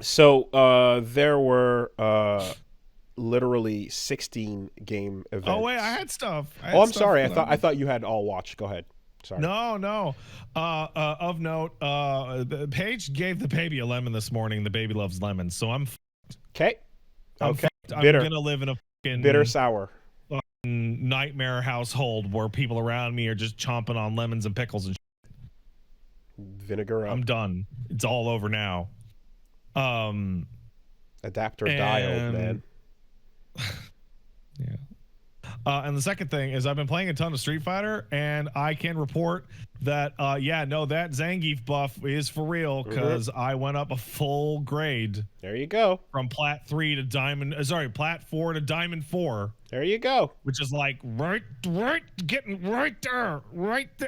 So there were literally 16 game Oh wait, I events. had stuff. I Oh, had I'm stuff sorry. I that thought I I'm. thought you had all watched. Go ahead. Sorry. No, no. Of note, Paige gave the baby a lemon this morning. The baby loves lemons, so Okay. I'm Okay. fucked. I'm Bitter. gonna live in a Bitter fucking sour. nightmare household where people around me are just chomping on lemons and pickles and. Vinegar I'm up. done. It's all over now. Um, Adapt or die, old man. and yeah. And the second thing is I've been playing a ton of Street Fighter, and I can report that yeah, no, that Zangief buff is for real because I went up a full grade There you go. from Plat 3 to Diamond. Plat 4 to Diamond 4, There you go. which is like getting right there,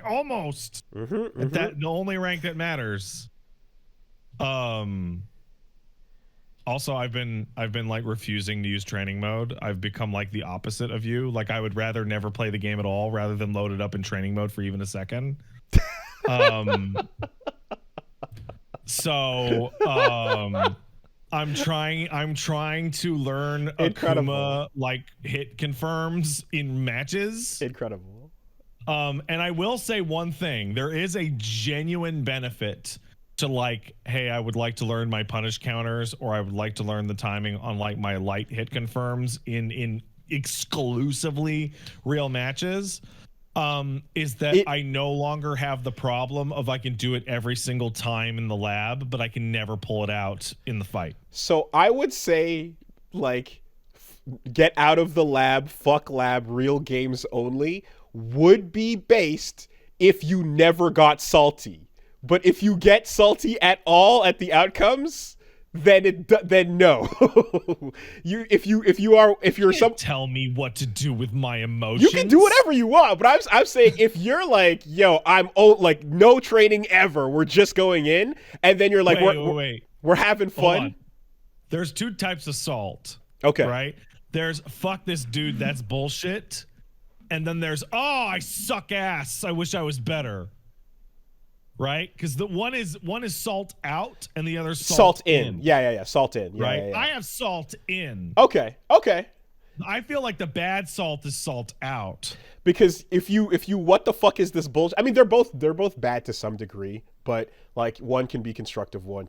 almost. At that the only rank that matters. Um. Also, I've been like refusing to use training mode. I've become like the opposite of you. Like I would rather never play the game at all rather than load it up in training mode for even a second. Um so I'm trying to learn Incredible. Akuma like hit confirms in matches. Incredible. And I will say one thing. There is a genuine benefit to like, hey, I would like to learn my punish counters, or I would like to learn the timing on like my light hit confirms in exclusively real matches. Is that It I no longer have the problem of I can do it every single time in the lab, but I can never pull it out in the fight. So I would say, like, get out of the lab, fuck lab, real games only would be based if you never got salty. But if you get salty at all at the outcomes, then no. If you're some Tell me what to do with my you emotions. can do whatever you want, but I'm saying if you're like, yo, like no training ever, we're just going in, and then you're like, Wait. we're having Hold fun. on. There's two types of salt. Okay. Right? There's fuck this dude, that's bullshit. And then there's I suck ass. I wish I was better. Right? Because the one is salt out and the other salt in. Yeah. Salt in. Yeah, Right? yeah. I have salt in. Okay. I feel like the bad salt is salt out. Because if you what the fuck is this bullshit? I mean, they're both bad to some degree, but like one can be constructive, one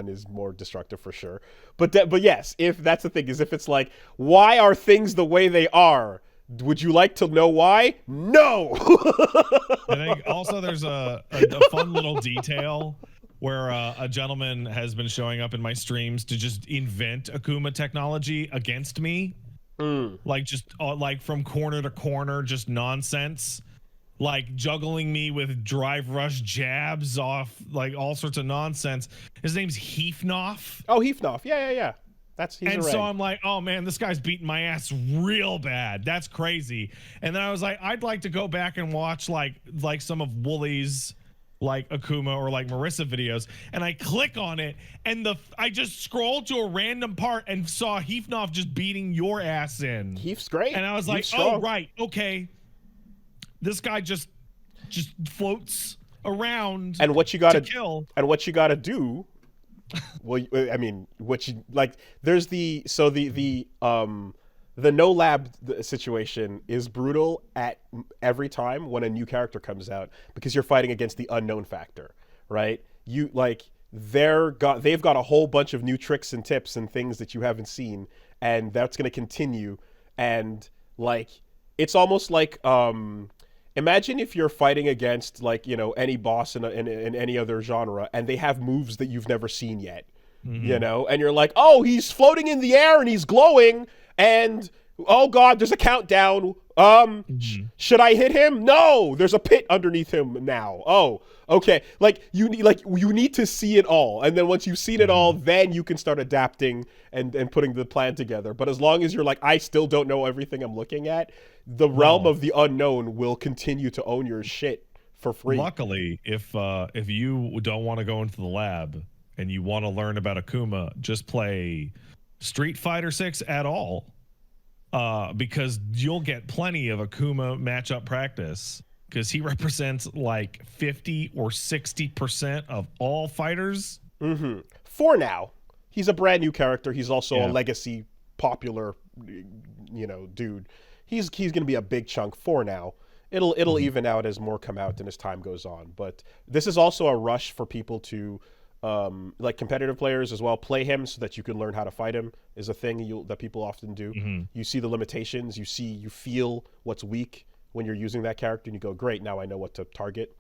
is more destructive for sure. But yes, if that's the thing, is if it's like, why are things the way they are? Would you like to know why? No. I think also there's a fun little detail where a gentleman has been showing up in my streams to just invent Akuma technology against me. Like just like from corner to corner, just nonsense. Like juggling me with drive rush jabs off, like all sorts of nonsense. His name's Heefnoff. Oh, Heefnoff. Yeah. He's And a so reg. I'm like, oh man, this guy's beating my ass real bad. That's crazy. And then I was like, I'd like to go back and watch like some of Woolie's like Akuma or like Marissa videos, and I click on it, and I just scrolled to a random part and saw Heefnoff just beating your ass in. Heef's great. And I was like, oh right, okay. This guy just floats around. And what you gotta kill. And what you gotta do. Well, I mean, what you like? There's the no lab situation is brutal at every time when a new character comes out because you're fighting against the unknown factor, right? You like they've got a whole bunch of new tricks and tips and things that you haven't seen, and that's going to continue. And like it's almost like imagine if you're fighting against like any boss in any other genre, and they have moves that you've never seen yet, and you're like, oh, he's floating in the air and he's glowing, and oh god, there's a countdown. Should I hit him? No, there's a pit underneath him now. Oh, okay. Like you need to see it all, and then once you've seen it all, then you can start adapting and putting the plan together. But as long as you're like, I still don't know everything I'm looking at, the realm of the unknown will continue to own your shit for free. Luckily, if you don't want to go into the lab and you want to learn about Akuma, just play Street Fighter 6 at all. Because you'll get plenty of Akuma matchup practice, because he represents like 50 or 60% of all fighters. For now. he's a brand new character. He's also a Yeah. legacy popular, dude. He's going to be a big chunk for now. It'll even out as more come out and as time goes on. But this is also a rush for people to, like competitive players as well, play him so that you can learn how to fight him is a thing that people often do. You see the limitations, you feel what's weak when you're using that character, and you go, great, now I know what to target.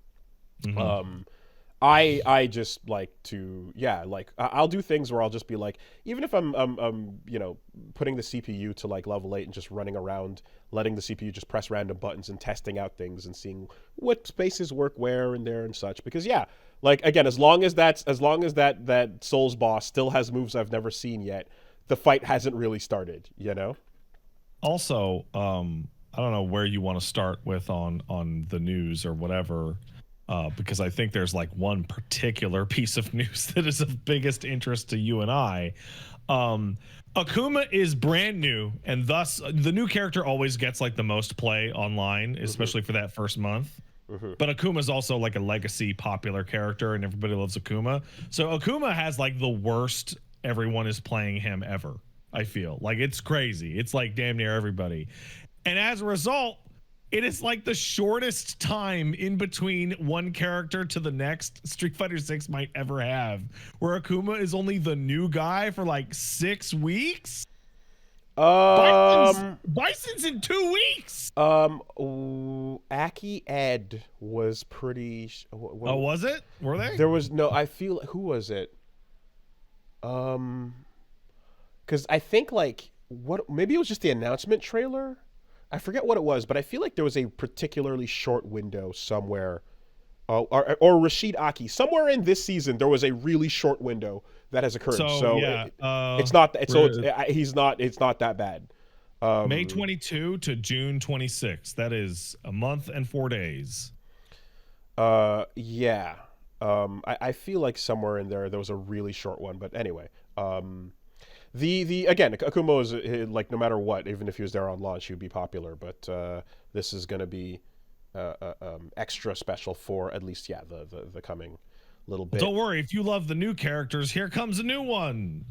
I just like to I'll do things where I'll just be like, even if I'm putting the CPU to like level 8 and just running around, letting the CPU just press random buttons and testing out things and seeing what spaces work where and there and such, because like again, as long as that Souls boss still has moves I've never seen yet, the fight hasn't really started, Also, I don't know where you want to start with on the news or whatever. Because I think there's like one particular piece of news that is of biggest interest to you and I. Akuma is brand new, and thus the new character always gets like the most play online, especially for that first month. But Akuma is also like a legacy popular character, and everybody loves Akuma. So Akuma has like the worst everyone is playing him ever. I feel like it's crazy. It's like damn near everybody. And as a result, it is like the shortest time in between one character to the next Street Fighter 6 might ever have, where Akuma is only the new guy for like 6 weeks. Bison's in 2 weeks. Aki Ed was pretty. Oh, was it? Were they? There was no. I feel who was it? Because I think like what maybe it was just the announcement trailer. I forget what it was, but I feel like there was a particularly short window somewhere, or Rashid Aki. Somewhere in this season, there was a really short window that has occurred. So yeah, it's not. He's not. It's not that bad. May 22 to June 26. That is a month and 4 days. Yeah. I feel like somewhere in there was a really short one, but anyway. The again, Akuma is like no matter what, even if he was there on launch, he would be popular. But this is going to be extra special for at least the coming little bit. Don't worry, if you love the new characters, here comes a new one.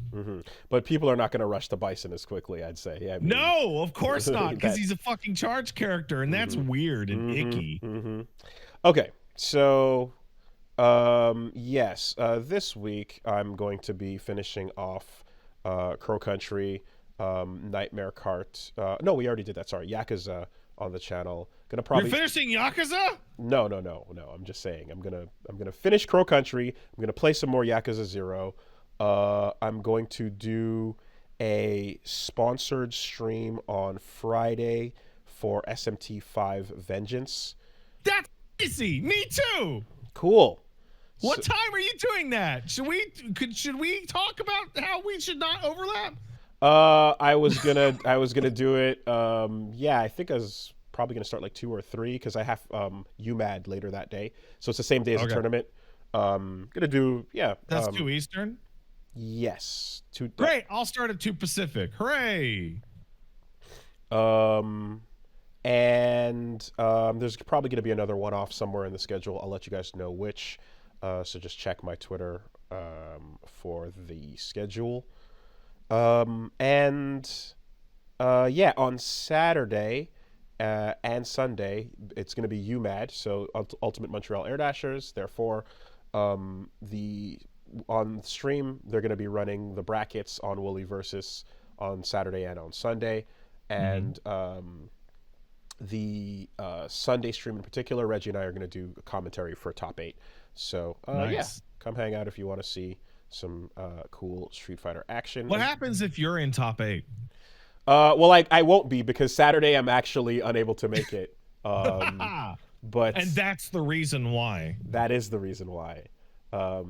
But people are not going to rush to Bison as quickly, I'd say. I mean, no, of course not, because he's a fucking charge character, and that's weird and icky. Okay, so yes, this week I'm going to be finishing off Crow Country, Nightmare Cart. No, we already did that. Sorry, Yakuza on the channel. You're finishing Yakuza? No. I'm just saying. I'm gonna finish Crow Country. I'm gonna play some more Yakuza 0. I'm going to do a sponsored stream on Friday for SMT5 Vengeance. That's easy. Me too. Cool. What time are you doing that? Should we talk about how we should not overlap? I was gonna do it. I think I was probably gonna start like 2 or 3 because I have UMAD later that day, so it's the same day as the tournament. Gonna do That's 2 Eastern. Yes, 2. Great. I'll start at 2 Pacific. Hooray! And there's probably gonna be another one off somewhere in the schedule. I'll let you guys know which. So just check my Twitter for the schedule. On Saturday and Sunday, it's going to be UMAD, so Ultimate Montreal Air Dashers. Therefore, on stream, they're going to be running the brackets on WoolieVersus on Saturday and on Sunday. And the Sunday stream in particular, Reggie and I are going to do a commentary for Top 8. So, nice. Come hang out if you want to see some cool Street Fighter action. What happens if you're in Top 8? Well, I won't be because Saturday I'm actually unable to make it. And that's the reason why. That is the reason why. That's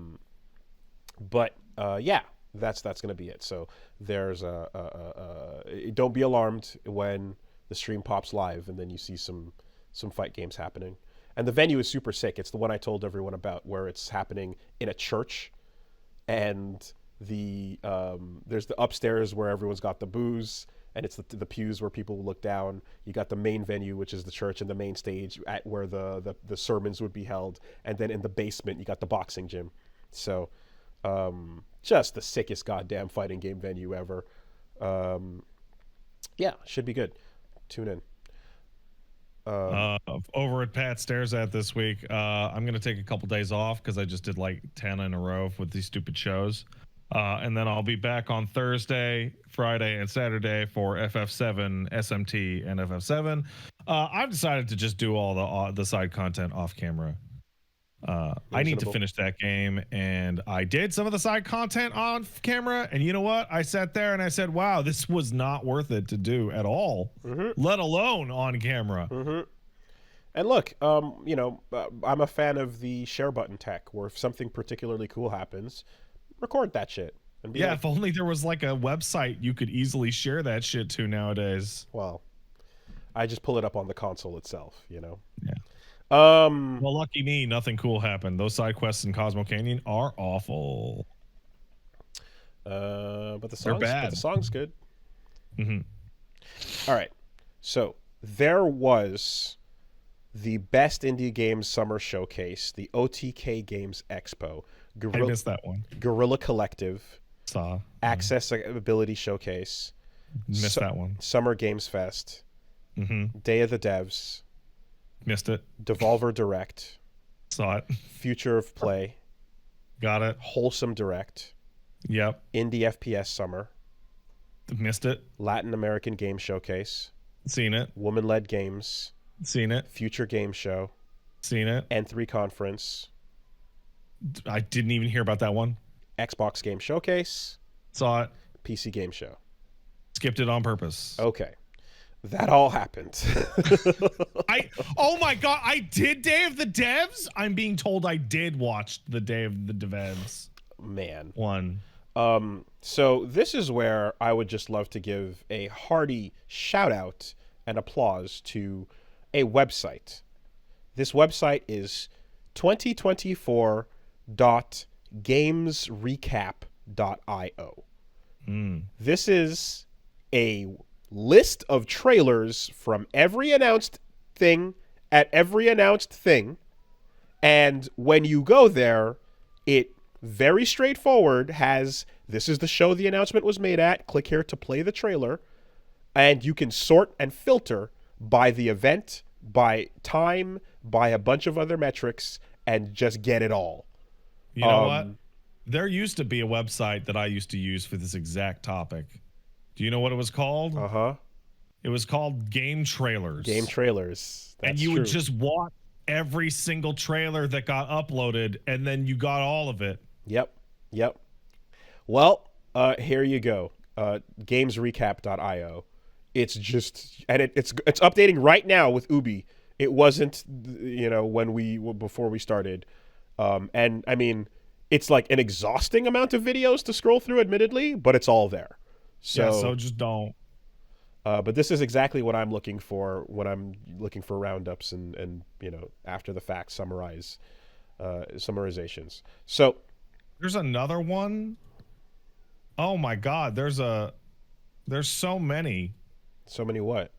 going to be it. So there's don't be alarmed when the stream pops live and then you see some fight games happening. And the venue is super sick. It's the one I told everyone about, where it's happening in a church, and there's the upstairs where everyone's got the booze, and it's the pews where people look down. You got the main venue, which is the church, and the main stage at where the sermons would be held, and then in the basement you got the boxing gym. So Just the sickest goddamn fighting game venue ever. Yeah, should be good. Tune in. Over at Pat Stares At this week, I'm going to take a couple days off because I just did like 10 in a row with these stupid shows. And then I'll be back on Thursday, Friday, and Saturday for FF7, SMT, and FF7. I've decided to just do all the side content off camera. I need to finish that game, and I did some of the side content on camera, and you know what? I sat there and I said, wow, this was not worth it to do at all, let alone on camera. And look, I'm a fan of the share button tech, where if something particularly cool happens, record that shit. And be if only there was like a website you could easily share that shit to nowadays. Well, I just pull it up on the console itself, Yeah. Well, lucky me, nothing cool happened. Those side quests in Cosmo Canyon are awful. But the They're bad. But the song's good. All right. So there was the Best Indie Games Summer Showcase, the OTK Games Expo. I missed that one. Guerrilla Collective. Saw. Accessibility Showcase. Missed that one. Summer Games Fest. Day of the Devs. Missed it. Devolver Direct. Saw it. Future of Play. Got it. Wholesome Direct. Yep. Indie FPS Summer. Missed it. Latin American Game Showcase. Seen it. Woman-led Games. Seen it. Future Game Show. Seen it. N3 Conference. I didn't even hear about that one. Xbox Game Showcase. Saw it. PC Game Show. Skipped it on purpose. Okay. That all happened. Oh my god, I did Day of the Devs? I'm being told I did watch the Day of the Devs. Man. One. So this is where I would just love to give a hearty shout out and applause to a website. This website is 2024.gamesrecap.io. This is a list of trailers from every announced thing at every announced thing. And when you go there, it very straightforward has, this is the show the announcement was made at, click here to play the trailer, and you can sort and filter by the event, by time, by a bunch of other metrics, and just get it all. You know what? There used to be a website that I used to use for this exact topic. Do you know what it was called? It was called Game Trailers. Game Trailers. That's and you true. would just watch every single trailer that got uploaded, and then you got all of it. Yep. Well, here you go. Gamesrecap.io. It's just, and it's updating right now with Ubi. It wasn't, before we started. And I mean, it's like an exhausting amount of videos to scroll through, admittedly, but it's all there. So just don't. But this is exactly what I'm looking for when I'm looking for roundups and after the fact summarizations. So there's another one. Oh my God, there's so many. So many what?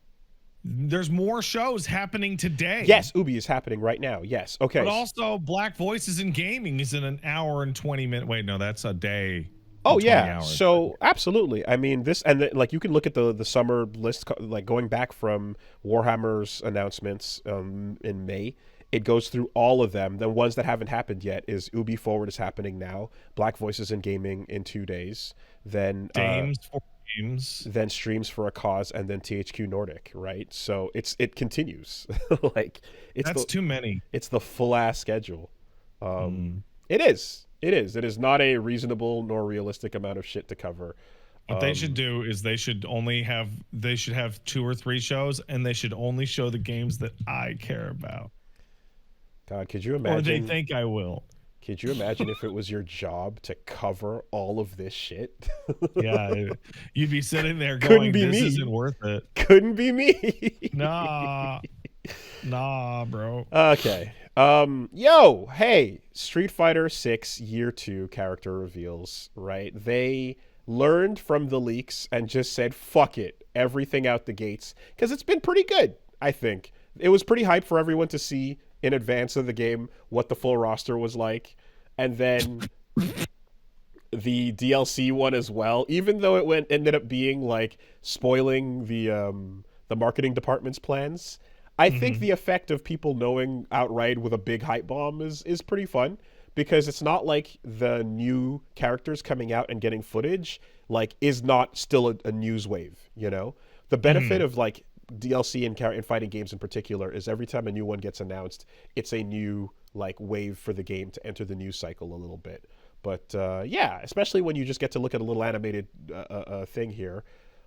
There's more shows happening today. Yes, Ubi is happening right now. Yes. Okay. But also Black Voices in Gaming is in an hour and 20 minutes. Wait, no, that's a day. Oh yeah, hours. So absolutely. I mean, this and like you can look at the summer list, like going back from Warhammer's announcements in May. It goes through all of them. The ones that haven't happened yet is Ubi Forward is happening now. Black Voices in Gaming in 2 days. Then games, then Streams for a Cause, and then THQ Nordic. Right. So it continues. Like that's too many. It's the full ass schedule. It is. It is not a reasonable nor realistic amount of shit to cover. What they should do is they should have 2 or 3 shows, and they should only show the games that I care about. God, could you imagine? Or they think I will. Could you imagine if it was your job to cover all of this shit? Yeah, you'd be sitting there going, "This isn't worth it." Couldn't be me. Nah, bro. Okay. Hey, Street Fighter 6 Year 2 character reveals, right? They learned from the leaks and just said, fuck it, everything out the gates. Because it's been pretty good, I think. It was pretty hype for everyone to see in advance of the game what the full roster was like. And then the DLC one as well, even though it ended up being like spoiling the marketing department's plans. I think the effect of people knowing outright with a big hype bomb is pretty fun, because it's not like the new characters coming out and getting footage like is not still a news wave, you know? The benefit of like DLC and fighting games in particular is every time a new one gets announced, it's a new like wave for the game to enter the news cycle a little bit. But yeah, especially when you just get to look at a little animated thing here,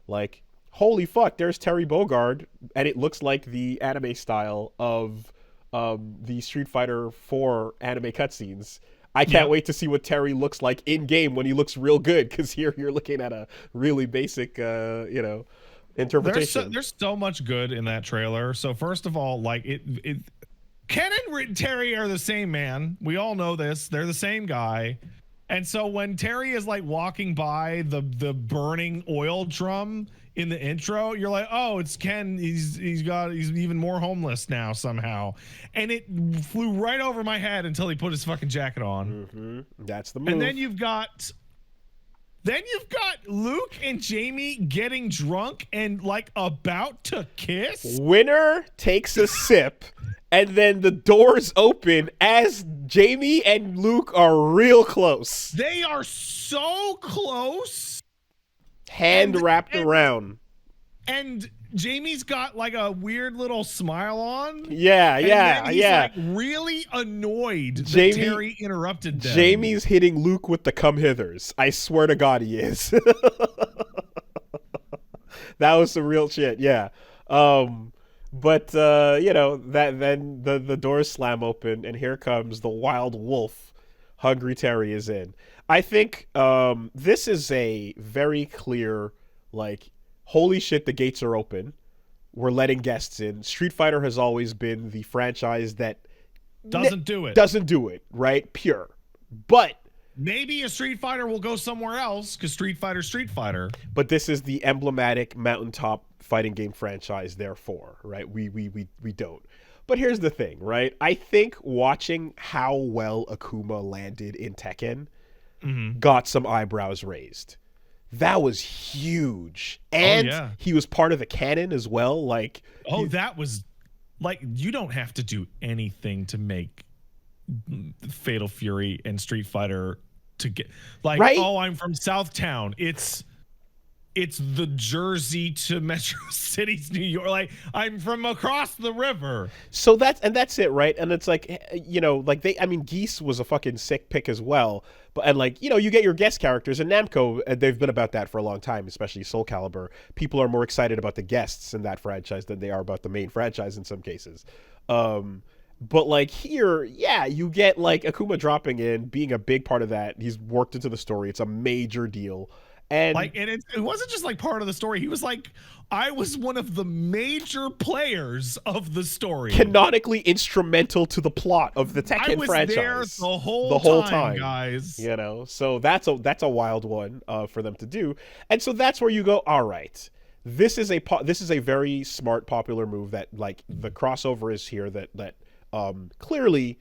like holy fuck, there's Terry Bogard, and it looks like the anime style of the Street Fighter 4 anime cutscenes. I can't wait to see what Terry looks like in game when he looks real good, because here you're looking at a really basic, interpretation. There's so much good in that trailer. So first of all, like Ken and Terry are the same man. We all know this. They're the same guy. And so when Terry is like walking by the burning oil drum in the intro, you're like, oh, it's Ken. He's even more homeless now somehow. And it flew right over my head until he put his fucking jacket on. That's the move. And then you've got Luke and Jamie getting drunk and like about to kiss. Winner takes a sip, and then the doors open as Jamie and Luke are real close. They are so close. Hand wrapped around. And Jamie's got like a weird little smile on. Yeah. He's like really annoyed that Terry interrupted them. Jamie's hitting Luke with the come hithers. I swear to God he is. That was some real shit, yeah. But then the doors slam open, and here comes the wild wolf. Hungry Terry is in. I think this is a very clear, like, holy shit, the gates are open. We're letting guests in. Street Fighter has always been the franchise that doesn't do it. Doesn't do it, right? Pure. But maybe a Street Fighter will go somewhere else, because Street Fighter. But this is the emblematic mountaintop fighting game franchise, therefore, right? We don't. But here's the thing, right? I think watching how well Akuma landed in Tekken got some eyebrows raised. That was huge. And he was part of the canon as well. Like, that was like, you don't have to do anything to make Fatal Fury and Street Fighter to get like, right? Oh, I'm from Southtown. It's the Jersey to Metro City's New York. Like, I'm from across the river. So that's it, right? And it's like, Geese was a fucking sick pick as well. But you get your guest characters, and Namco, they've been about that for a long time, especially Soul Calibur. People are more excited about the guests in that franchise than they are about the main franchise in some cases. But like here, you get like Akuma dropping in, being a big part of that. He's worked into the story. It's a major deal. And it wasn't just like part of the story. He was like, I was one of the major players of the story. Canonically instrumental to the plot of the Tekken franchise. I was there the whole time, guys. You know, so that's a wild one for them to do. And so that's where you go, all right. This is a very smart, popular move that like the crossover is here that clearly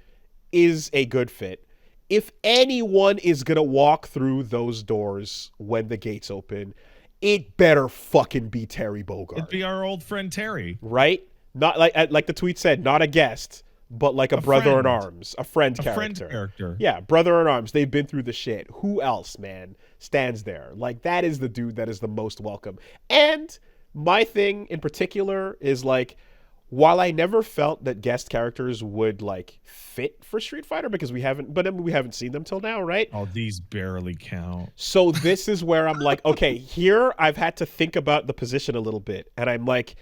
is a good fit. If anyone is going to walk through those doors when the gates open, it better fucking be Terry Bogard. It'd be our old friend Terry. Right? Not like the tweet said, not a guest, but like a brother in arms, a friend character. Yeah, brother in arms. They've been through the shit. Who else, man, stands there? Like, that is the dude that is the most welcome. And my thing in particular is like, while I never felt that guest characters would like fit for Street Fighter because we haven't seen them till now, right? Oh, these barely count. So this is where I'm like, okay, here I've had to think about the position a little bit, and I'm like,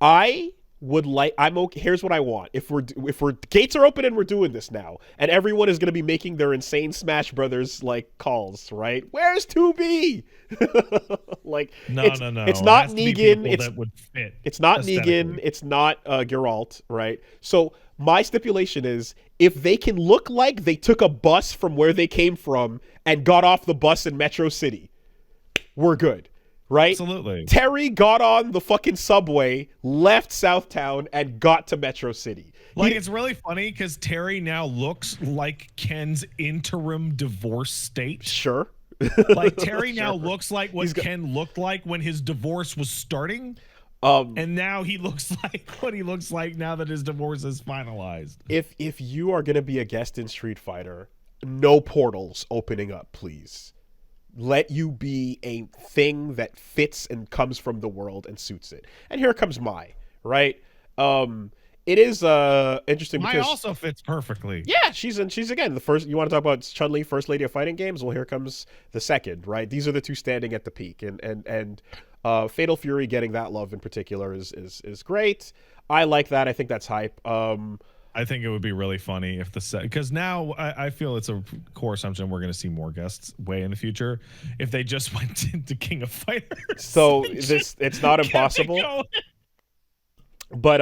I'm okay. Here's what I want. If we're gates are open and we're doing this now, and everyone is going to be making their insane Smash Brothers like calls, right? Where's 2B? Like, no. It's not Negan. It's not Negan. It's not Geralt, right? So my stipulation is, if they can look like they took a bus from where they came from and got off the bus in Metro City, we're good. Right? Absolutely. Terry got on the fucking subway, left Southtown, and got to Metro City. Like, it's really funny because Terry now looks like Ken's interim divorce state. Sure. Like Terry now Sure. looks like He's what got Ken looked like when his divorce was starting, um and now he looks like what he looks like now that his divorce is finalized. if you are gonna be a guest in Street Fighter, no portals opening up, please. Let you be a thing that fits and comes from the world and suits it. And here comes Mai, right? It is interesting Mai because also fits perfectly. yeah, she's again the first. You want to talk about Chun-Li, first lady of fighting games? Well, here comes the second, right? These are the two standing at the peak, and Fatal Fury getting that love in particular is great. I like that. I think that's hype. I think it would be really funny if the set, because now I feel it's a core assumption we're going to see more guests way in the future. If they just went into King of Fighters, So and this just it's not kept it impossible. going. But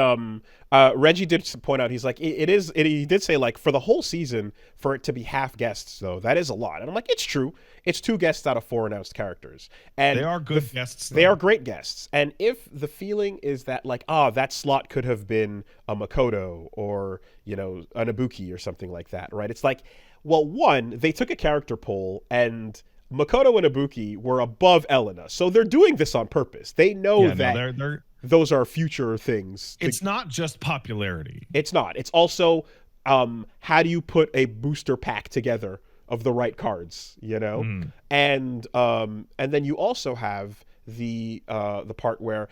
Reggie did point out, he's like, he did say, like, for the whole season, for it to be half guests, though, that is a lot. And I'm like, it's true. It's 2 guests out of 4 announced characters, and They are good guests. they Though. are great guests. And if the feeling is that, like, that slot could have been a Makoto or, you know, an Ibuki or something like that, right? It's like, well, one, they took a character poll, and Makoto and Ibuki were above Elena, so they're doing this on purpose. They know Yeah, that no, they're those are future things. it's not just popularity. It's not. It's also how do you put a booster pack together of the right cards, you know? And then you also have the part where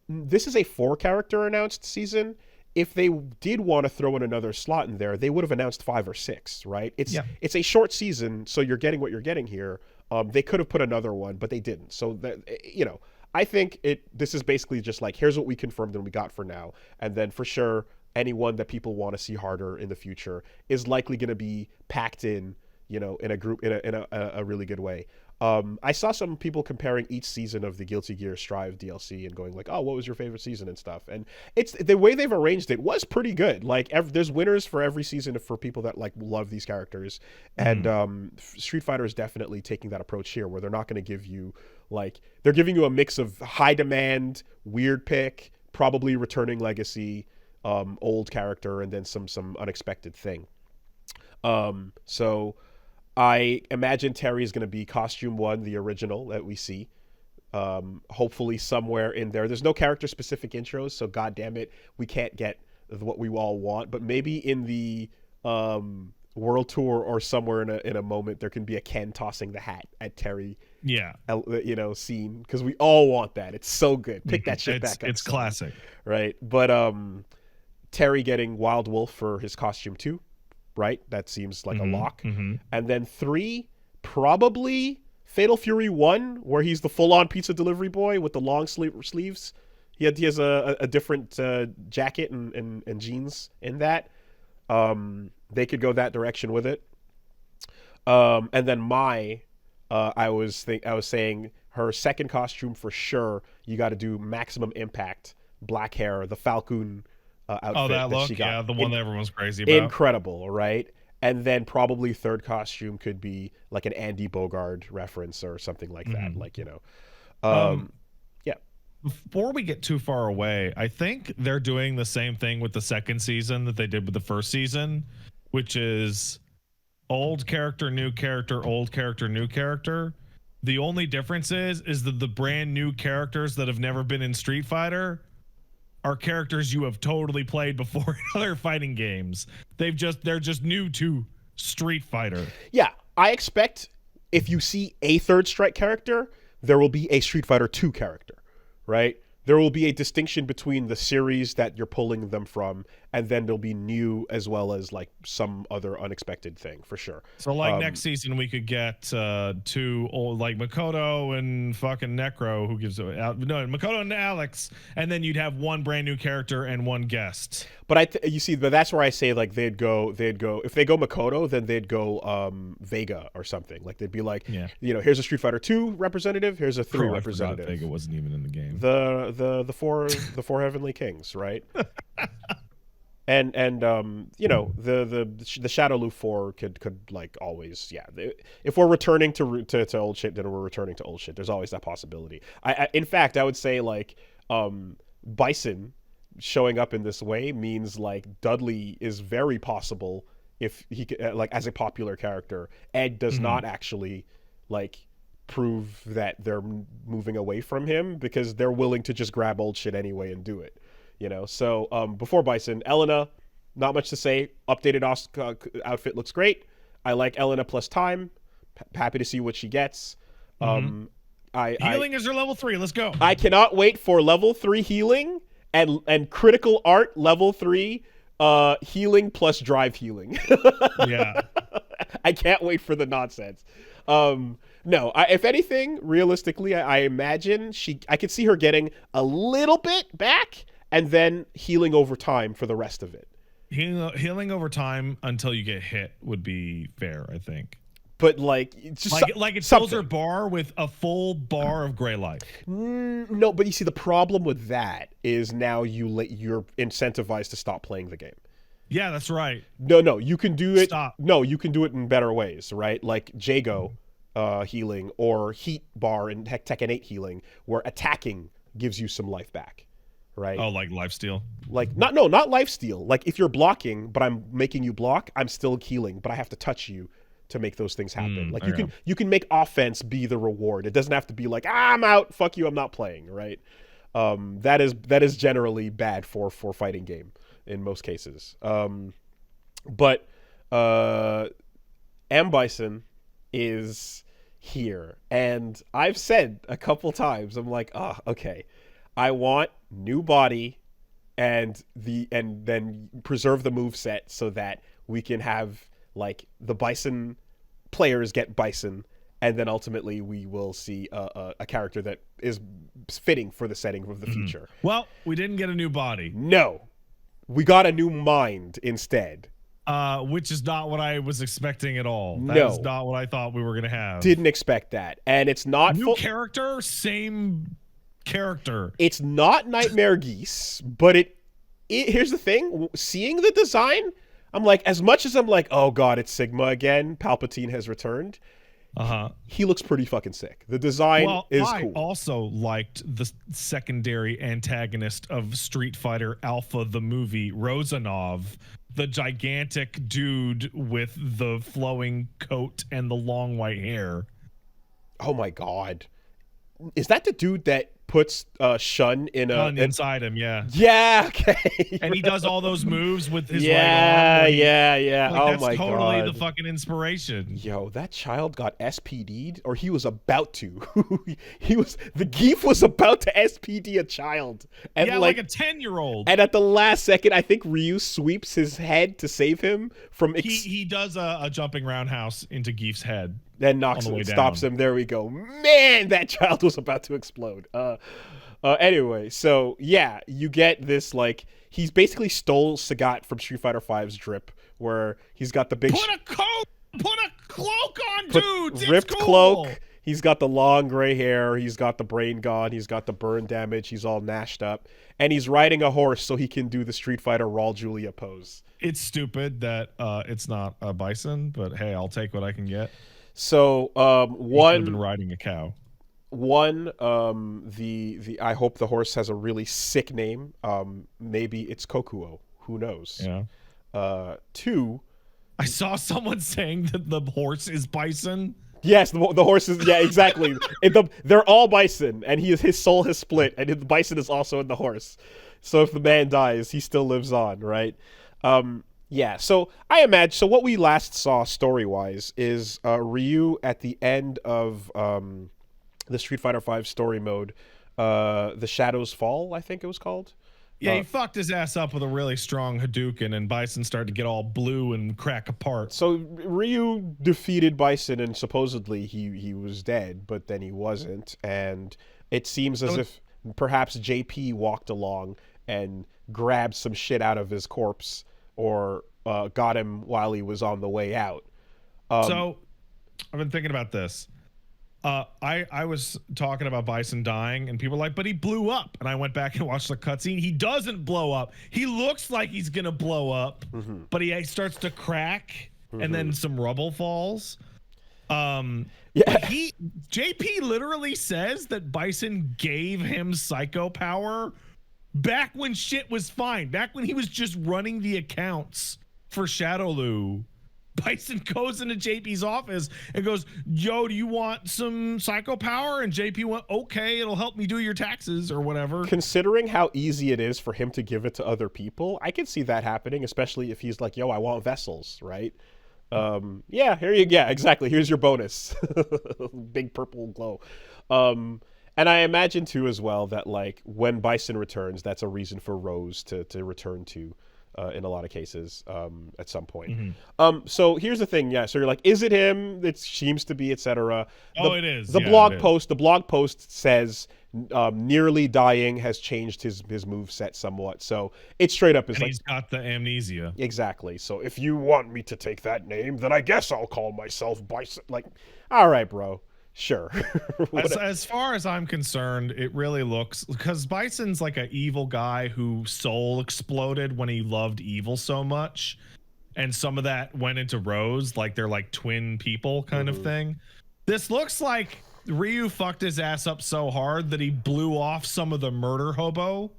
this is a 4-character announced season. If they did want to throw in another slot in there, they would have announced 5 or 6, right? It's a short season, so you're getting what you're getting here. They could have put another one, but they didn't. So that, you know, I think this is basically just like, here's what we confirmed and we got for now, and then for sure anyone that people want to see harder in the future is likely going to be packed in, you know, in a group in a really good way. I saw some people comparing each season of the Guilty Gear Strive DLC and going like, oh, what was your favorite season and stuff, and it's the way they've arranged it was pretty good. Like there's winners for every season for people that like love these characters, and Street Fighter is definitely taking that approach here, where they're not going to give you, like, they're giving you a mix of high demand, weird pick, probably returning legacy, old character, and then some unexpected thing. So I imagine Terry is going to be costume 1, the original that we see. Hopefully somewhere in there. There's no character specific intros, so god damn it, we can't get what we all want. But maybe in the world tour or somewhere in a moment, there can be a Ken tossing the hat at Terry. Yeah, you know, scene, because we all want that. It's so good. Pick that shit back up. It's classic, right? But Terry getting Wild Wolf for his costume 2. Right? That seems like a lock. And then 3, probably Fatal Fury 1, where he's the full-on pizza delivery boy with the long sleeves. He has a different jacket and jeans in that. They could go that direction with it. And then I was saying her second costume for sure. You got to do Maximum Impact, black hair, the Falcon outfit that look, she got. yeah, the one that everyone's crazy about. Incredible, right? And then probably third costume could be like an Andy Bogard reference or something like that. Like, you know, yeah. Before we get too far away, I think they're doing the same thing with the second season that they did with the first season, which is old character, new character, old character, new character. The only difference is that the brand new characters that have never been in Street Fighter are characters you have totally played before in other fighting games. They're just new to Street Fighter. Yeah, I expect if you see a Third Strike character, there will be a Street Fighter 2 character, right? There will be a distinction between the series that you're pulling them from, and then there'll be new as well as like some other unexpected thing for sure. So like next season we could get 2 old, like Makoto and fucking Necro, who gives Makoto and Alex, and then you'd have 1 brand new character and 1 guest. But you see, but that's where I say like they'd go if they go Makoto, then they'd go Vega or something. Like they'd be like, you know, here's a Street Fighter 2 representative, here's a 3 representative. Vega wasn't even in the game. The four heavenly kings, right? and you know, the Shadow Lu 4 could like always, if we're returning to old shit, then we're returning to old shit. There's always that possibility. I in fact I would say like Bison showing up in this way means like Dudley is very possible if he like as a popular character. Ed does not actually like prove that they're moving away from him, because they're willing to just grab old shit anyway and do it, you know. So before Bison, Elena, not much to say. Updated outfit looks great. I like Elena plus time. Happy to see what she gets. Healing is her level 3. Let's go. I cannot wait for level 3 healing and critical art level 3 healing plus drive healing. Yeah. I can't wait for the nonsense. No, if anything, realistically, I imagine I could see her getting a little bit back and then healing over time for the rest of it. Healing over time until you get hit would be fair, I think. But like, just like it fills her bar with a full bar of gray life. No, but you see, the problem with that is now you're incentivized to stop playing the game. Yeah, that's right. No, you can do it. Stop. No, you can do it in better ways, right? Like Jago healing or Heat Bar and Tekken 8 healing, where attacking gives you some life back, right? Oh, like lifesteal? Like not lifesteal. Like if you're blocking, but I'm making you block, I'm still healing, but I have to touch you to make those things happen. Like you can make offense be the reward. It doesn't have to be like, I'm out, fuck you, I'm not playing, right? That is generally bad for fighting game in most cases. But M. Bison is here, and I've said a couple times, I'm like, okay, I want new body and then preserve the move set so that we can have like the Bison players get Bison, and then ultimately we will see a character that is fitting for the setting of the future. Well, we didn't get a new body. No, we got a new mind instead. Which is not what I was expecting at all. That is not what I thought we were going to have. Didn't expect that. And it's not... New character, same character. It's not Nightmare Geese, but here's the thing. Seeing the design, I'm like, as much as I'm like, oh god, it's Sigma again, Palpatine has returned, he looks pretty fucking sick. The design is cool. I also liked the secondary antagonist of Street Fighter Alpha, the movie, Rozanov, the gigantic dude with the flowing coat and the long white hair. Oh my god. Is that the dude that puts Shun inside him? Yeah, okay. And he does all those moves with his yeah like, oh that's my totally god, the fucking inspiration. Yo, that child got SPD'd, or he was about to. The geef was about to SPD a child, and like a 10-year-old. And at the last second, I think Ryu sweeps his head to save him from he does a jumping roundhouse into Geef's head, then knocks him, stops him. There we go. Man, that child was about to explode. Anyway, so yeah, you get this, like, he's basically stole Sagat from Street Fighter V's drip, where he's got the big put a cloak on dudes. Ripped it's cool. Cloak. He's got the long gray hair. He's got the brain gone. He's got the burn damage. He's all gnashed up, and he's riding a horse so he can do the Street Fighter Raul Julia pose. It's stupid that it's not a Bison, but hey, I'll take what I can get. So one have been riding a cow. I hope the horse has a really sick name. Maybe it's Kokuo. Who knows? Yeah. 2. I saw someone saying that the horse is Bison. Yes, the horse is. Yeah, exactly. They're all Bison, and his soul has split, and the Bison is also in the horse. So if the man dies, he still lives on, right? Yeah. So I imagine. So what we last saw story-wise is Ryu at the end of the Street Fighter V story mode, The Shadows Fall, I think it was called. Yeah, he fucked his ass up with a really strong Hadouken, and Bison started to get all blue and crack apart. So Ryu defeated Bison, and supposedly he was dead, but then he wasn't. And it seems as if perhaps JP walked along and grabbed some shit out of his corpse, or got him while he was on the way out. So I've been thinking about this. I was talking about Bison dying, and people were like, but he blew up. And I went back and watched the cutscene. He doesn't blow up. He looks like he's going to blow up, but he starts to crack, and then some rubble falls. But JP literally says that Bison gave him psycho power back when shit was fine. Back when he was just running the accounts for Shadowloo. Bison goes into JP's office and goes, "Yo, do you want some psycho power?" And JP went, "Okay, it'll help me do your taxes or whatever." Considering how easy it is for him to give it to other people, I can see that happening, especially if he's like, "Yo, I want vessels," right? Yeah, yeah, exactly. Here's your bonus. Big purple glow. And I imagine too as well that like when Bison returns, that's a reason for Rose to return to in a lot of cases at some point. So here's the thing, yeah. So you're like, is it him? It seems to be, etc. It is. The blog post. The blog post says nearly dying has changed his move set somewhat. So it's straight up is and like he's got the amnesia. Exactly. So if you want me to take that name, then I guess I'll call myself Bison. Like, all right, bro. Sure. as far as I'm concerned, it really looks, because Bison's like an evil guy whose soul exploded when he loved evil so much, and some of that went into Rose, like they're like twin people kind of thing. This looks like Ryu fucked his ass up so hard that he blew off some of the murder hobo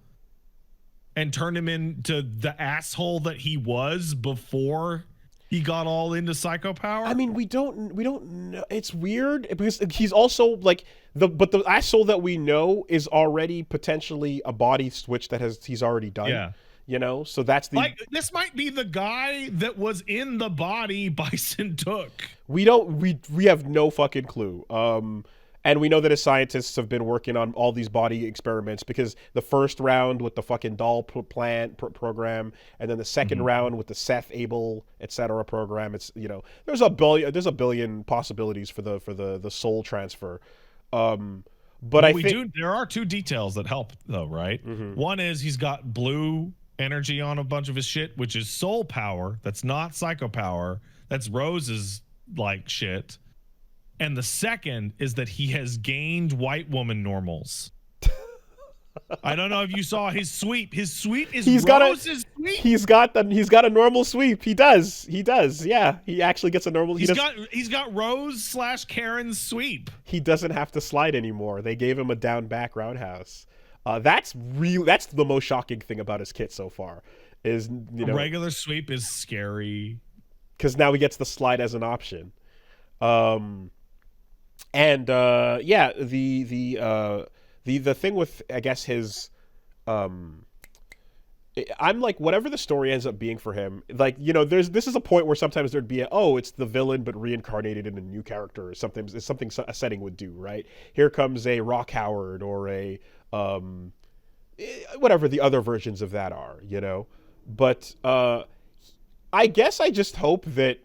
and turned him into the asshole that he was before he got all into psycho power. I mean, we don't know. It's weird because he's also like but the asshole that we know is already potentially a body switch that he's already done. Yeah. You know, so that's the like this might be the guy that was in the body Bison took. We have no fucking clue. And we know that his scientists have been working on all these body experiments because the first round with the fucking doll program, and then the second round with the Seth Abel, etc. program. It's, you know, there's a billion possibilities for the soul transfer. But there are two details that help though, right? One is he's got blue energy on a bunch of his shit, which is soul power. That's not psycho power. That's Rose's like shit. And the second is that he has gained white woman normals. I don't know if you saw his sweep. His sweep is Rose's sweep. He's got a normal sweep. He does. Yeah. He actually gets a normal. He's got Rose / Karen's sweep. He doesn't have to slide anymore. They gave him a down back roundhouse. That's the most shocking thing about his kit so far. Is, you know, a regular sweep is scary because now he gets the slide as an option. And yeah, the thing with, I guess, his I'm like, whatever the story ends up being for him, like, you know, this is a point where sometimes there'd be it's the villain but reincarnated in a new character, or something. It's something a setting would do, right? Here comes a Rock Howard or a whatever the other versions of that are, you know. But I guess I just hope that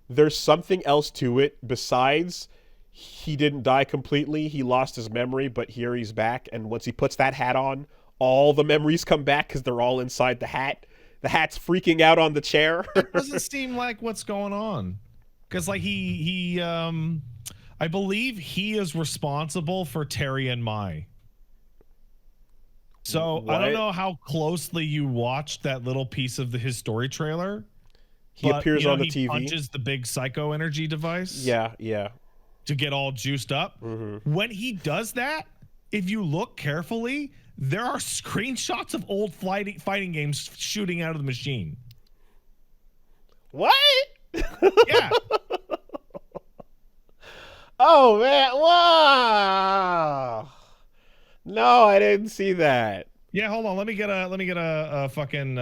there's something else to it besides he didn't die completely. He lost his memory, but here he's back. And once he puts that hat on, all the memories come back because they're all inside the hat. The hat's freaking out on the chair. It doesn't seem like what's going on. Because like he I believe he is responsible for Terry and Mai. So What? I don't know how closely you watched that little piece of his story trailer. He appears on the TV. He punches the big psycho energy device. Yeah. To get all juiced up. When he does that, if you look carefully, there are screenshots of old fighting games shooting out of the machine. What? Yeah. Oh man! Wow. No, I didn't see that. Yeah, hold on. Let me get a fucking.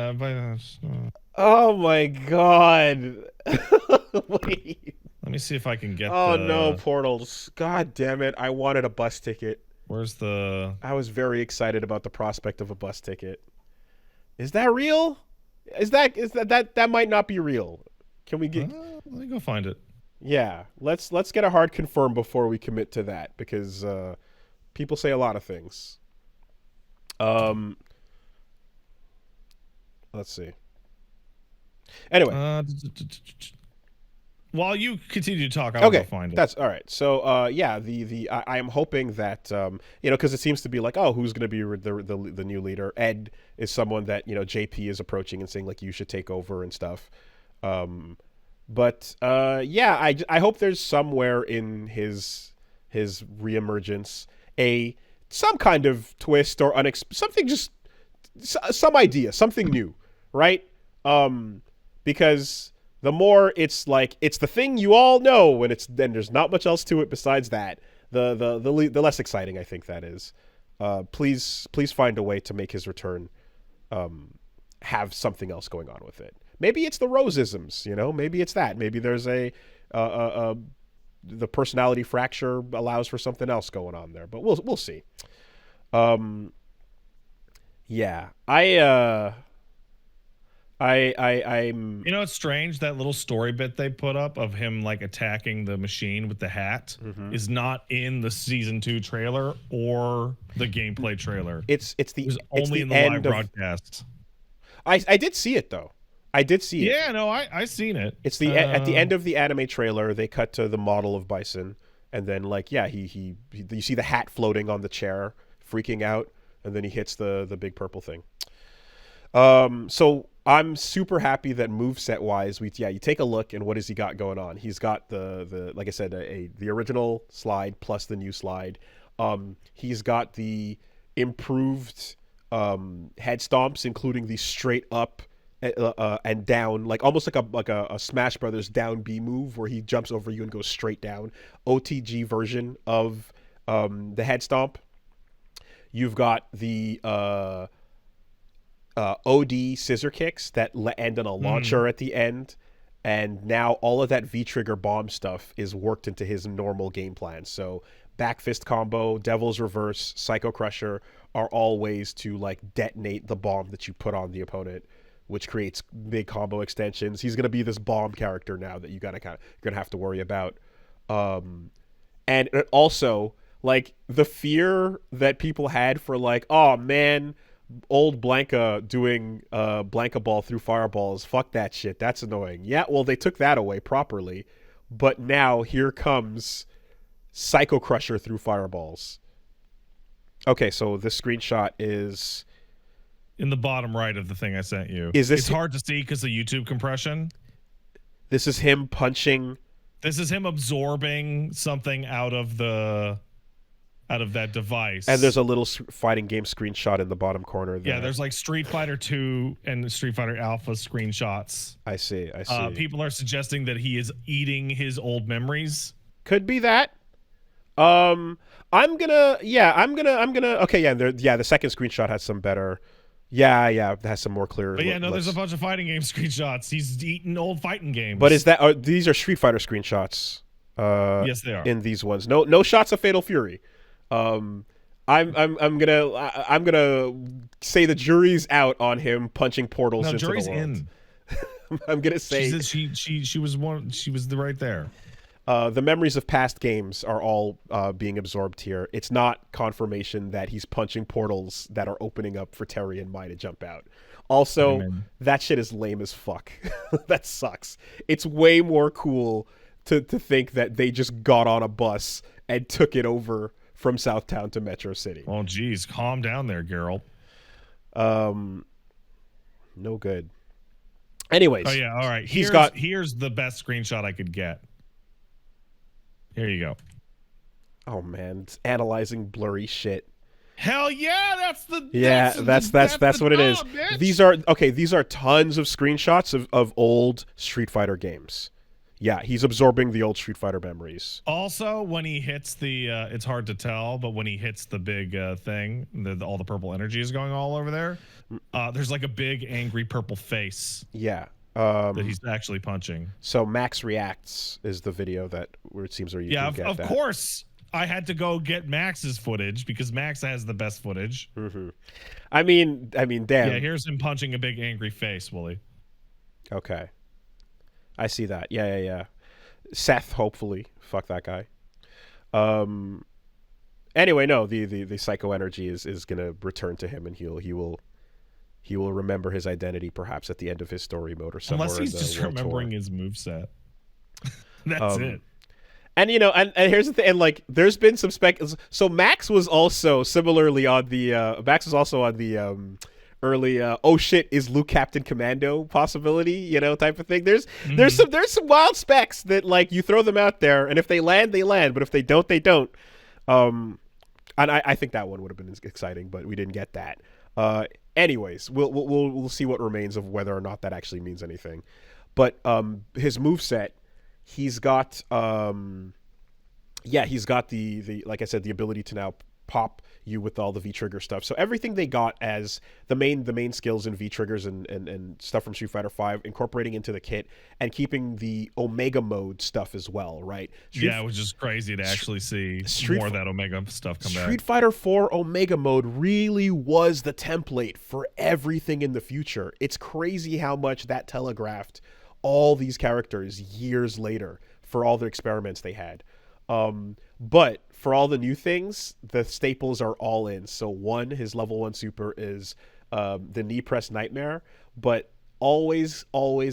Oh my god! Wait. Let me see if I can get. Oh no, Portals! God damn it! I wanted a bus ticket. Where's the? I was very excited about the prospect of a bus ticket. Is that real? Is that might not be real? Can we get? Let me go find it. Yeah, let's get a hard confirm before we commit to that, because people say a lot of things. Let's see. Anyway. While you continue to talk, I'll go find it. That's all right. So, yeah, I am hoping that, you know, because it seems to be like, oh, who's going to be the new leader? Ed is someone that, you know, JP is approaching and saying, like, you should take over and stuff. But yeah, I hope there's somewhere in his reemergence some kind of twist or something, just some idea, something new, right? Because The more it's like it's the thing you all know, and then there's not much else to it besides that. The less exciting I think that is. Please find a way to make his return have something else going on with it. Maybe it's the Rose-isms, you know. Maybe it's that. Maybe there's the personality fracture allows for something else going on there. But we'll see. Yeah, I'm. You know, it's strange that little story bit they put up of him like attacking the machine with the hat is not in the season 2 trailer or the gameplay trailer. It's only in the live broadcast. I did see it though. I did see it. Yeah, no, I seen it. It's at the end of the anime trailer. They cut to the model of Bison, and then like he you see the hat floating on the chair, freaking out, and then he hits the big purple thing. So I'm super happy that moveset wise, you take a look and what has he got going on? He's got the like I said, the original slide plus the new slide. He's got the improved head stomps, including the straight up and down, like almost like a Smash Brothers down B move where he jumps over you and goes straight down. OTG version of the head stomp. You've got the OD scissor kicks that end on a launcher at the end, and now all of that V-trigger bomb stuff is worked into his normal game plan. So back fist combo, Devil's Reverse, Psycho Crusher are all ways to like detonate the bomb that you put on the opponent, which creates big combo extensions. He's gonna be this bomb character now that you're gonna have to worry about. And also like the fear that people had for like, oh man, old Blanca doing Blanca ball through fireballs, fuck that shit, that's annoying. Yeah, well they took that away properly, but now here comes Psycho Crusher through fireballs. Okay, so this screenshot is in the bottom right of the thing I sent you. It's hard to see because of YouTube compression. This is him punching. This is him absorbing something out of that device. And there's a little fighting game screenshot in the bottom corner there. Yeah, there's like Street Fighter 2 and Street Fighter Alpha screenshots. I see. People are suggesting that he is eating his old memories. Could be that. I'm gonna. Okay, yeah. The second screenshot has some better. Yeah, it has some more clear. But yeah, no, there's a bunch of fighting game screenshots. He's eating old fighting games. But these are Street Fighter screenshots? Yes, they are. In these ones, no shots of Fatal Fury. I'm gonna say the jury's out on him punching portals into jury's the world. In. I'm gonna say she was right there. The memories of past games are all being absorbed here. It's not confirmation that he's punching portals that are opening up for Terry and Mai to jump out. Also, that shit is lame as fuck. That sucks. It's way more cool to think that they just got on a bus and took it over from Southtown to Metro City. Oh, geez. Calm down there, Geralt. No good. Anyways. Oh, yeah. All right. Here's the best screenshot I could get. Here you go. Oh, man. It's analyzing blurry shit. Hell yeah, that's what it is. Bitch. These are tons of screenshots of old Street Fighter games. Yeah, he's absorbing the old Street Fighter memories. Also, when he hits the, it's hard to tell, but when he hits the big thing, all the purple energy is going all over there. There's like a big angry purple face. Yeah. That he's actually punching. So Max Reacts is the video where it seems where you can get that. Yeah, of course. I had to go get Max's footage because Max has the best footage. Mm-hmm. I mean, damn. Yeah, here's him punching a big angry face, Woolie. Okay. I see that. Yeah. Seth, hopefully. Fuck that guy. Anyway, no, the psycho energy is gonna return to him, and he will remember his identity perhaps at the end of his story mode or somewhere. Unless he's just remembering his moveset. That's it. And and here's the thing, and like there's been some so Max was also similarly on the early oh shit, is Luke Captain Commando possibility, type of thing. There's some wild specs that like you throw them out there, and if they land, they land, but if they don't, they don't. And I think that one would have been exciting, but we didn't get that. Anyways, we'll see what remains of whether or not that actually means anything. But his moveset, he's got he's got the like I said, the ability to now pop you with all the V trigger stuff. So everything they got as the main skills in V triggers and stuff from Street Fighter V, incorporating into the kit and keeping the Omega mode stuff as well, right? Which is crazy to actually see more of that Omega stuff come back. Street Fighter 4 Omega mode really was the template for everything in the future. It's crazy how much that telegraphed all these characters years later for all the experiments they had. But for all the new things, the staples are all in. So one, his level 1 super is the knee press nightmare, but always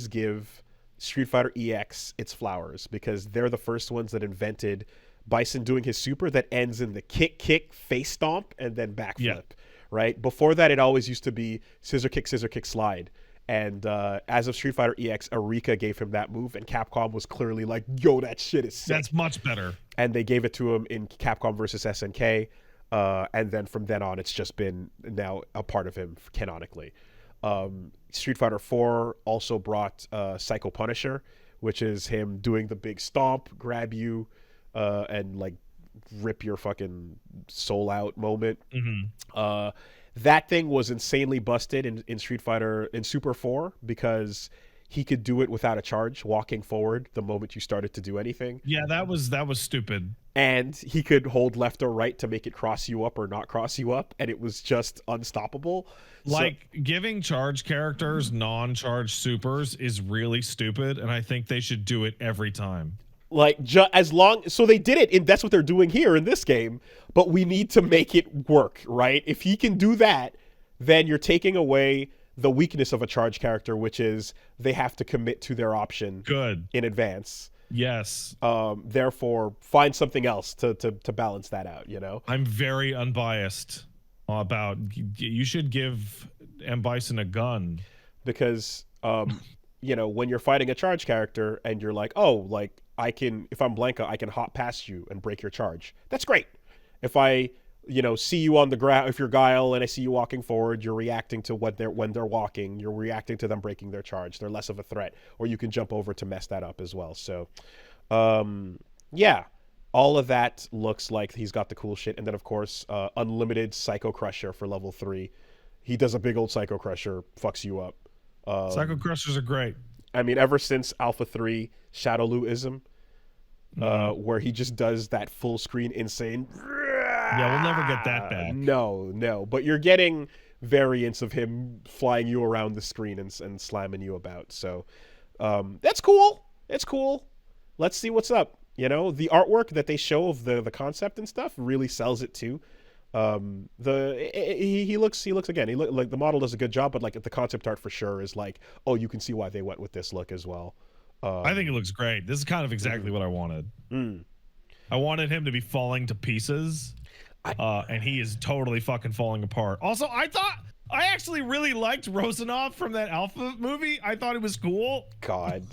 give Street Fighter EX its flowers, because they're the first ones that invented Bison doing his super that ends in the kick, face stomp, and then backflip, right? Before that, it always used to be scissor kick, slide. And as of Street Fighter EX, Arika gave him that move, and Capcom was clearly like, yo, that shit is sick. That's much better. And they gave it to him in Capcom versus SNK. And then from then on, it's just been now a part of him canonically. Street Fighter 4 also brought Psycho Punisher, which is him doing the big stomp, grab you, and like rip your fucking soul out moment. That thing was insanely busted in Street Fighter in Super 4 because he could do it without a charge, walking forward the moment you started to do anything. Yeah, that was stupid. And he could hold left or right to make it cross you up or not cross you up, and it was just unstoppable. Like, giving charge characters non-charge supers is really stupid, and I think they should do it every time. Like, as long so they did it, and that's what they're doing here in this game. But we need to make it work, right? If he can do that, then you're taking away the weakness of a charge character, which is they have to commit to their option in advance. Yes. Therefore, find something else to balance that out. You know, I'm very unbiased about you should give M. Bison a gun, because you know, when you're fighting a charge character and you're like, oh, like, I can, if I'm Blanca, I can hop past you and break your charge. That's great. If I, you know, see you on the ground, if you're Guile and I see you walking forward, you're reacting to when they're walking, you're reacting to them breaking their charge. They're less of a threat. Or you can jump over to mess that up as well. So, yeah, all of that looks like he's got the cool shit. And then, of course, unlimited Psycho Crusher for level 3. He does a big old Psycho Crusher, fucks you up. Psycho Crushers are great. I mean, ever since Alpha 3 Shadowloo-ism, where he just does that full screen insane. Yeah, we'll never get that back. No. But you're getting variants of him flying you around the screen and slamming you about. So that's cool. It's cool. Let's see what's up. You know, the artwork that they show of the concept and stuff really sells it too. He looks again. Like the model does a good job, but like the concept art for sure is like, oh, you can see why they went with this look as well. I think it looks great. This is kind of exactly what I wanted. I wanted him to be falling to pieces, and he is totally fucking falling apart. Also, I actually really liked Rosanov from that Alpha movie. I thought it was cool. God.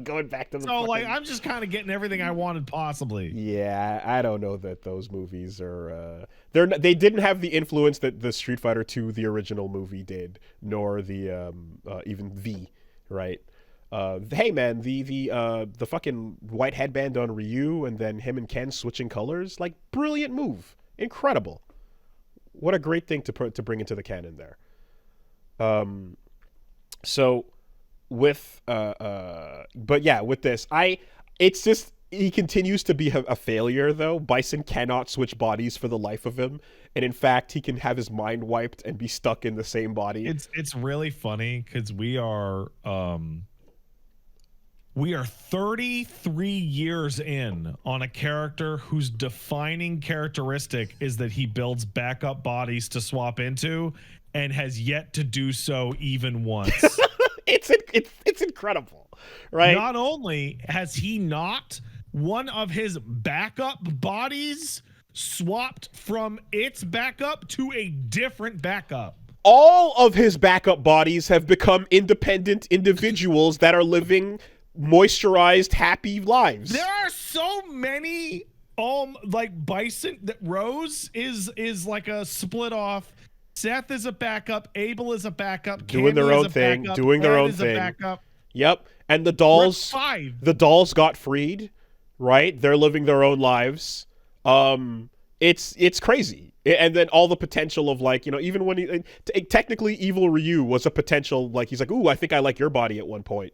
Going back to the like, I'm just kind of getting everything I wanted possibly. Yeah, I don't know that those movies are they didn't have the influence that the Street Fighter 2 the original movie did, nor the even V, right? Hey man, the fucking white headband on Ryu and then him and Ken switching colors, like, brilliant move. Incredible. What a great thing to bring into the canon there. So with but yeah, with this, it's just he continues to be a failure though. Bison cannot switch bodies for the life of him, and in fact, he can have his mind wiped and be stuck in the same body. It's really funny because we are 33 years in on a character whose defining characteristic is that he builds backup bodies to swap into and has yet to do so even once. It's incredible, right? Not only has he not one of his backup bodies swapped from its backup to a different backup. All of his backup bodies have become independent individuals that are living moisturized, happy lives. There are so many like Bison that Rose is like a split off. Seth is a backup, Abel is a backup, doing their own thing, doing their own thing. Yep. And We're at 5. the dolls got freed, right? They're living their own lives. It's crazy. And then all the potential of like, even when technically evil Ryu was a potential, like he's like, ooh, I think I like your body at one point.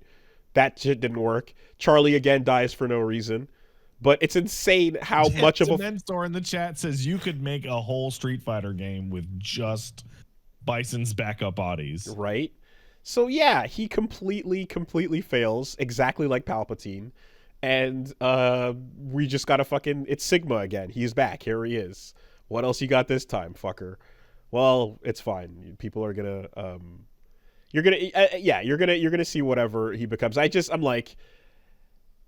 That shit didn't work. Charlie again dies for no reason. But it's insane how much of a Mentor in the chat says you could make a whole Street Fighter game with just Bison's backup bodies. Right? So yeah, he completely fails, exactly like Palpatine. And we just gotta it's Sigma again. He's back. Here he is. What else you got this time, fucker? Well, it's fine. People are gonna you're gonna see whatever he becomes. I'm like,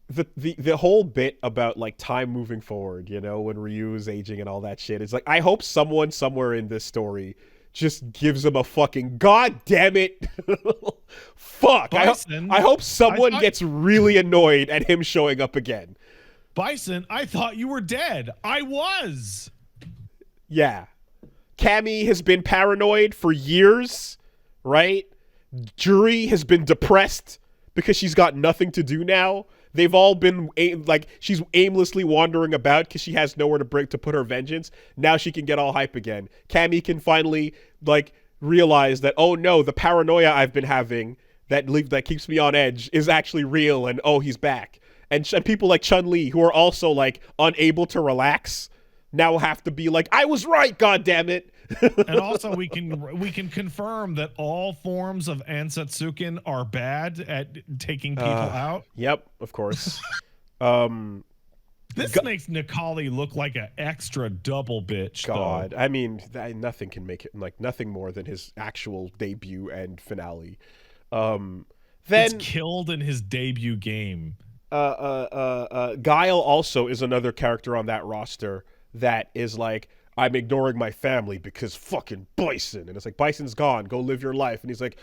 the whole bit about like time moving forward, when Ryu is aging and all that shit. It's like, I hope someone somewhere in this story just gives him a fucking god damn it. Fuck. Bison, I hope someone gets really annoyed at him showing up again. Bison, I thought you were dead. I was. Yeah. Cammy has been paranoid for years, right? Juri has been depressed because she's got nothing to do now. They've all been she's aimlessly wandering about because she has nowhere to put her vengeance. Now she can get all hype again. Cammy can finally realize that, oh no, the paranoia I've been having that keeps me on edge is actually real, and oh, he's back. And people like Chun-Li, who are also unable to relax, now have to be like, I was right, god damn it. And also we can confirm that all forms of Ansatsuken are bad at taking people out. Yep, of course. This makes Nikali look like an extra double bitch. God, though. I mean, nothing can make it nothing more than his actual debut and finale. Then it's killed in his debut game. Guile also is another character on that roster that is like, I'm ignoring my family because fucking Bison. And it's like, Bison's gone. Go live your life. And he's like,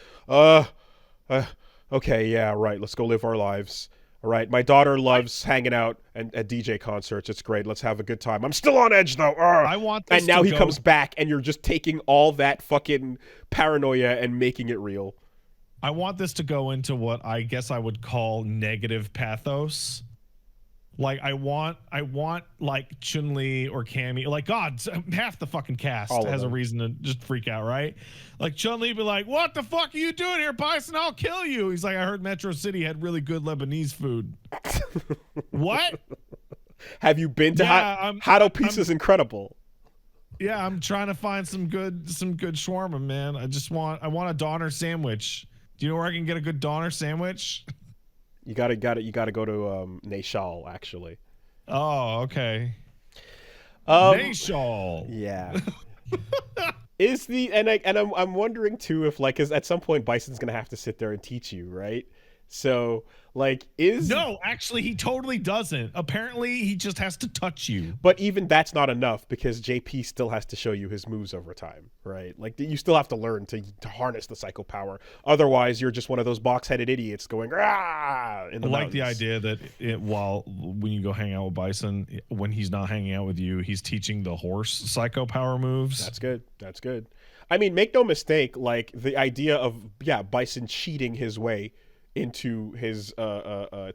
okay, yeah, right. Let's go live our lives. All right. My daughter loves hanging out and at DJ concerts. It's great. Let's have a good time. I'm still on edge though. I want this and now he comes back and you're just taking all that fucking paranoia and making it real. I want this to go into what I guess I would call negative pathos. Like I want like Chun-Li or Cammy, like God, half the fucking cast has a reason to just freak out, right? Like Chun-Li be like, "What the fuck are you doing here, Bison? I'll kill you." He's like, "I heard Metro City had really good Lebanese food." What? Have you been to Hado Pizza? Is incredible. Yeah, I'm trying to find some good shawarma, man. I want a Donner sandwich. Do you know where I can get a good Donner sandwich? You gotta go to Nashal, actually. Oh, okay. Nashal. Yeah. I'm wondering too if cause at some point Bison's gonna have to sit there and teach you, right? So no, actually he totally doesn't. Apparently he just has to touch you. But even that's not enough because JP still has to show you his moves over time, right? Like you still have to learn to harness the psycho power. Otherwise you're just one of those box-headed idiots going rah in the mountains. Like the idea that when you go hang out with Bison, when he's not hanging out with you, he's teaching the horse psycho power moves. That's good. I mean, make no mistake, like the idea of Bison cheating his way into his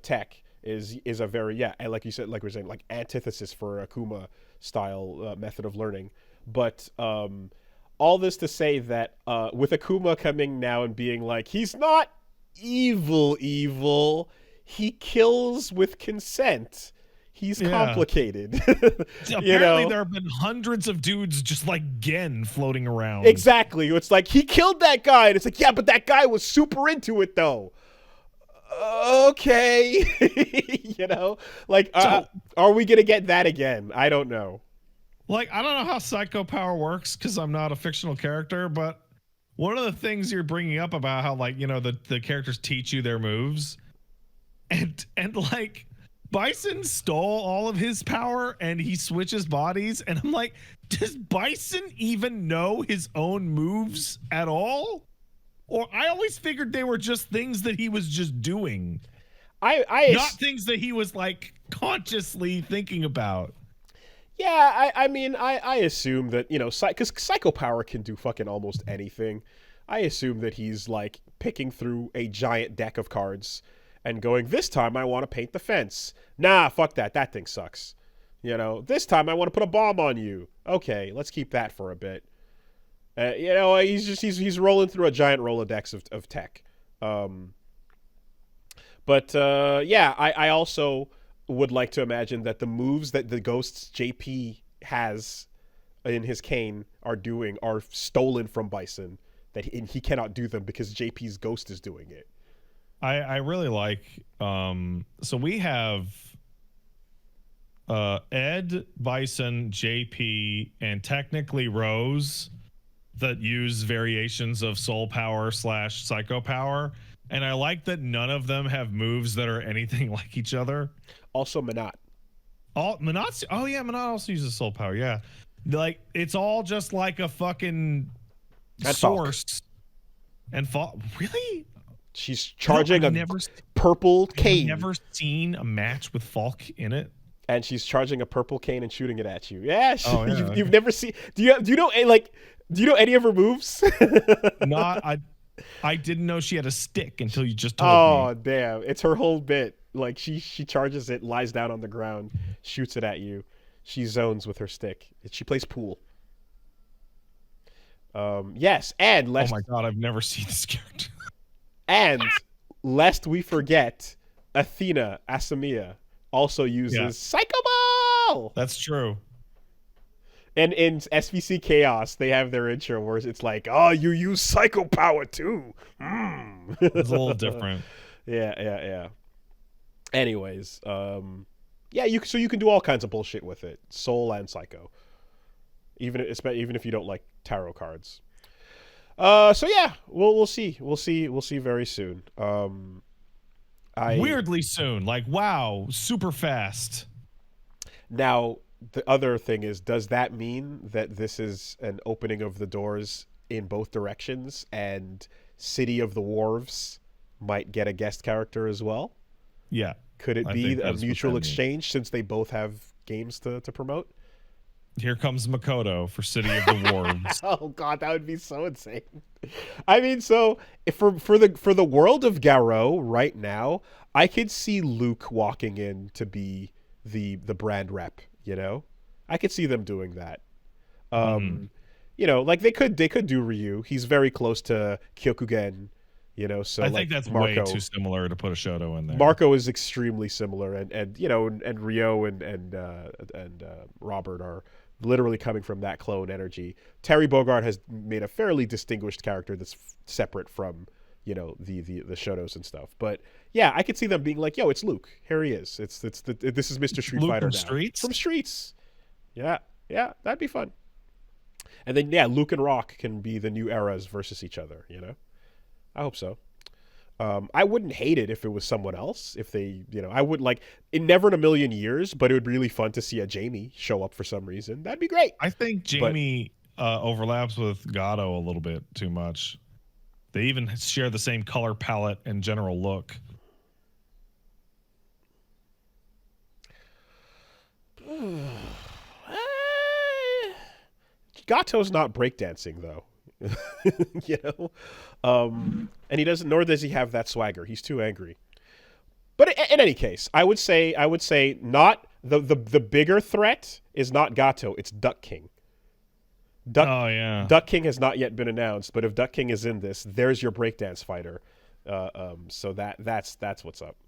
tech is a very like you said, like we're saying, like antithesis for Akuma style method of learning. But all this to say that with Akuma coming now and being like, he's not evil, he kills with consent. He's complicated. Apparently there have been hundreds of dudes just like Gen floating around. Exactly. It's like, he killed that guy, and it's like, yeah, but that guy was super into it though. Okay. Are we gonna get that again? I don't know. Like, I don't know how psycho power works because I'm not a fictional character, but one of the things you're bringing up about how the characters teach you their moves, and like Bison stole all of his power and he switches bodies, and I'm like, does Bison even know his own moves at all? Or I always figured they were just things that he was just doing. Not things that he was like consciously thinking about. Yeah, I assume that, because psycho power can do fucking almost anything. I assume that he's like picking through a giant deck of cards and going, this time I want to paint the fence. Nah, fuck that. That thing sucks. You know, this time I want to put a bomb on you. Okay, let's keep that for a bit. You know, he's rolling through a giant Rolodex of tech. Yeah, I also would like to imagine that the moves that the Ghosts JP has in his cane are stolen from Bison, that he cannot do them because JP's Ghost is doing it. I really like so we have Ed, Bison, JP, and technically Rose that use variations of soul power / psycho power. And I like that none of them have moves that are anything like each other. Also Manat. Manat also uses soul power, yeah. Like, it's all just like a fucking source. And Falk, really? She's charging a purple cane. I've never seen a match with Falk in it. And she's charging a purple cane and shooting it at you. Yeah, you've never seen. Do you know any of her moves? I didn't know she had a stick until you just told me. Oh damn! It's her whole bit. Like she charges it, lies down on the ground, shoots it at you. She zones with her stick. She plays pool. Yes, and oh my god, I've never seen this character. And lest we forget, Athena Asamiya also uses Psycho Ball. That's true. And in SVC Chaos, they have their intro where it's like, "Oh, you use Psycho Power too." It's a little different. Yeah. Anyways, you can do all kinds of bullshit with it, Soul and Psycho, even if you don't like tarot cards. So yeah, we'll see very soon. Weirdly soon, like wow, super fast. Now, the other thing is, does that mean that this is an opening of the doors in both directions, and City of the Wharves might get a guest character as well? Yeah. Could it be a mutual exchange since they both have games to promote? Here comes Makoto for City of the Wharves. Oh god, that would be so insane. I mean, so for the world of Garou right now, I could see Luke walking in to be the brand rep, you know? I could see them doing that. You know, like they could do Ryu. He's very close to Kyokugen, you know, so I think that's Marco, way too similar to put a Shoto in there. Marco is extremely similar, and you know, and Ryo and Robert are literally coming from that clone energy. Terry Bogard has made a fairly distinguished character that's separate from, you know, the Shotos and stuff. But yeah, I could see them being like, "Yo, it's Luke. Here he is. This is Mr. Street Luke Fighter from now. Streets? From Streets." Yeah, that'd be fun. And then yeah, Luke and Rock can be the new eras versus each other. You know, I hope so. I wouldn't hate it if it was someone else. If they, you know, I would like it. Never in a million years, but it would be really fun to see a Jamie show up for some reason. That'd be great. I think Jamie overlaps with Gato a little bit too much. They even share the same color palette and general look. Gato's not breakdancing though. You know, and he doesn't, nor does he have that swagger. He's too angry. But in any case, I would say not the bigger threat is not Gato, it's Duck King. Duck King has not yet been announced, but if Duck King is in this, there's your breakdance fighter. So that's what's up.